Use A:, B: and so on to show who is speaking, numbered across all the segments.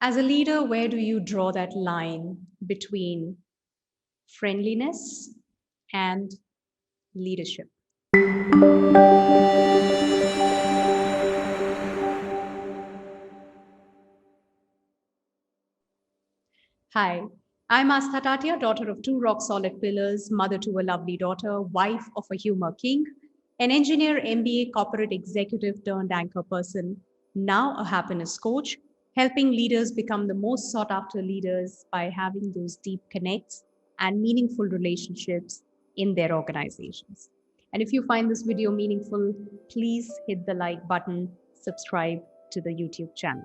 A: As a leader, where do you draw that line between friendliness and leadership? Hi, I'm Aastha Tatia, daughter of two rock solid pillars, mother to a lovely daughter, wife of a humor king, an engineer, MBA, corporate executive turned anchor person, now a happiness coach, helping leaders become the most sought after leaders by having those deep connects and meaningful relationships in their organizations. And if you find this video meaningful, please hit the like button, subscribe to the YouTube channel.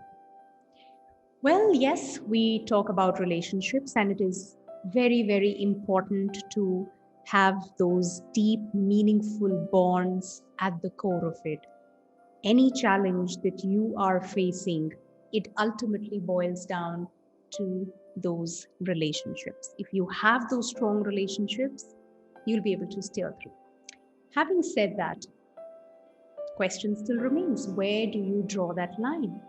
A: Well, yes, we talk about relationships, and it is very, very important to have those deep, meaningful bonds at the core of it. Any challenge that you are facing, it ultimately boils down to those relationships. If you have those strong relationships, you'll be able to steer through. Having said that, the question still remains, where do you draw that line?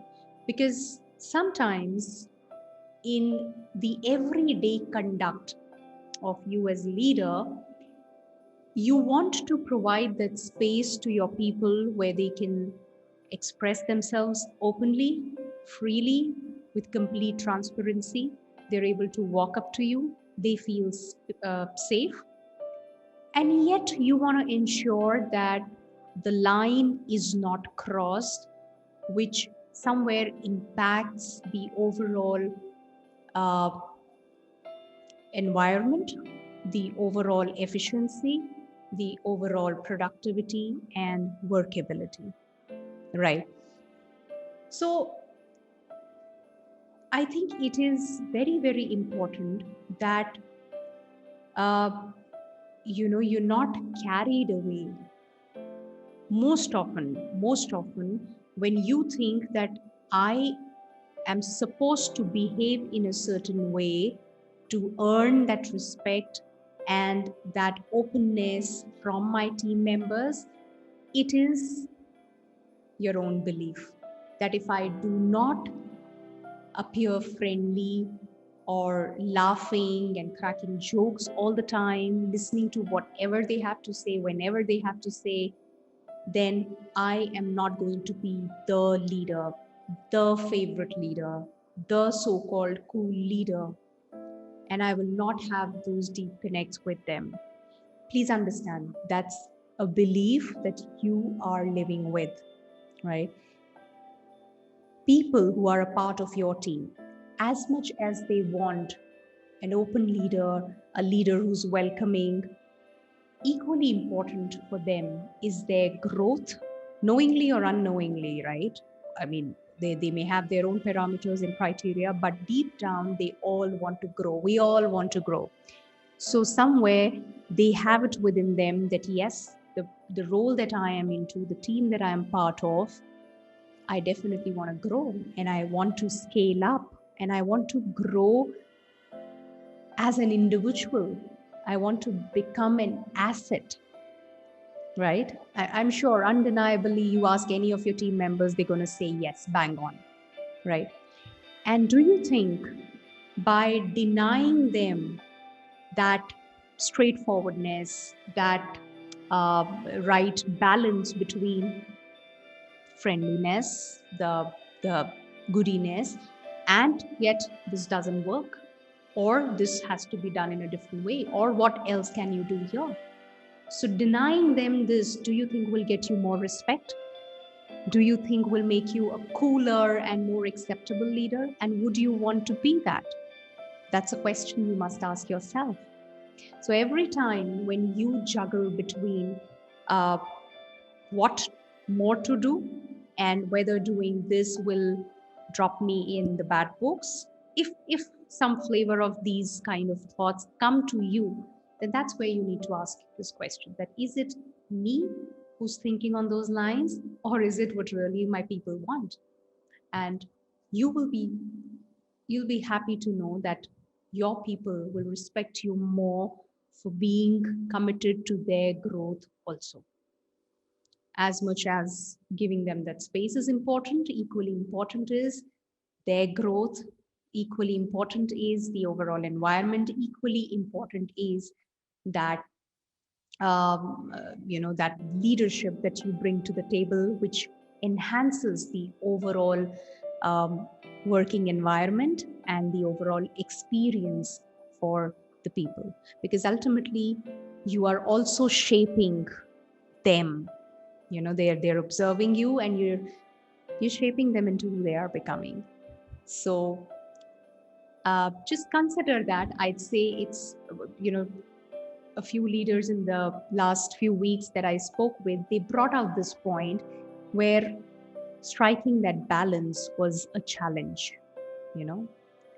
A: Because sometimes in the everyday conduct of you as leader, you want to provide that space to your people where they can express themselves openly, freely, with complete transparency. They're able to walk up to you, they feel safe, and yet you want to ensure that the line is not crossed, which somewhere impacts the overall uh, environment, the overall efficiency, the overall productivity and workability, right? So I think it is very, very important that uh, you're not carried away. Most often, when you think that I am supposed to behave in a certain way to earn that respect and that openness from my team members, it is your own belief that if I do not appear friendly or laughing and cracking jokes all the time, listening to whatever they have to say, whenever they have to say, then I am not going to be the leader, the favorite leader, the so called cool leader, and I will not have those deep connects with them. Please understand that's a belief that you are living with, right? People who are a part of your team, as much as they want an open leader, a leader who's welcoming, equally important for them is their growth, knowingly or unknowingly, right? I mean, they may have their own parameters and criteria, but deep down, they all want to grow. We all want to grow. So, somewhere they have it within them that yes, the role that I am into, the team that I am part of, I definitely want to grow and I want to scale up and I want to grow as an individual. I want to become an asset, right? I'm sure undeniably you ask any of your team members, they're going to say yes, bang on, right? And do you think by denying them that straightforwardness, that right balance between friendliness, the goodiness, and yet this doesn't work, or this has to be done in a different way, or what else can you do here? So denying them this, do you think will get you more respect? Do you think will make you a cooler and more acceptable leader? And would you want to be that? That's a question you must ask yourself. So every time when you juggle between uh, what more to do and whether doing this will drop me in the bad books, if some flavor of these kind of thoughts come to you, then that's where you need to ask this question, that is it me who's thinking on those lines, or is it what really my people want? And you will be you'll be happy to know that your people will respect you more for being committed to their growth also. As much as giving them that space is important, equally important is their growth. Equally important is the overall environment. Equally important is that that leadership that you bring to the table, which enhances the overall um, working environment and the overall experience for the people, because ultimately you are also shaping them. They're observing you, and you're shaping them into who they are becoming. So just consider that. I'd say it's a few leaders in the last few weeks that I spoke with, they brought out this point where striking that balance was a challenge,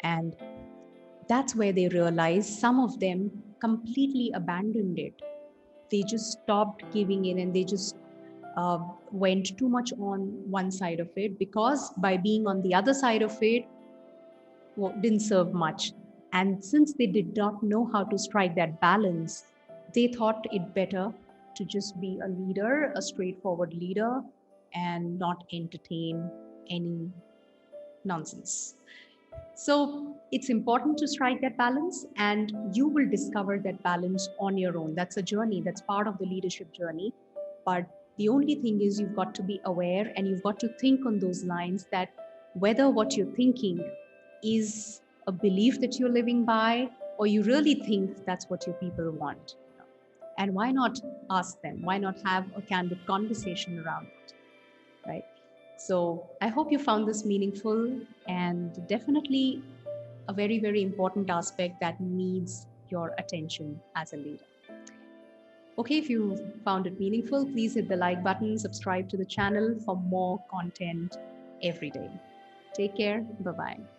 A: and that's where they realized some of them completely abandoned it. They just stopped giving in, and they just uh, went too much on one side of it, because by being on the other side of it, didn't serve much. And since they did not know how to strike that balance, they thought it better to just be a leader, a straightforward leader, and not entertain any nonsense. So it's important to strike that balance, and you will discover that balance on your own. That's a journey, that's part of the leadership journey. But the only thing is, you've got to be aware, and you've got to think on those lines, that whether what you're thinking is a belief that you're living by, or you really think that's what your people want. And why not ask them? Why not have a candid conversation around it? Right? So I hope you found this meaningful, and definitely a very, very important aspect that needs your attention as a leader. Okay, if you found it meaningful, please hit the like button, subscribe to the channel for more content every day. Take care. Bye bye.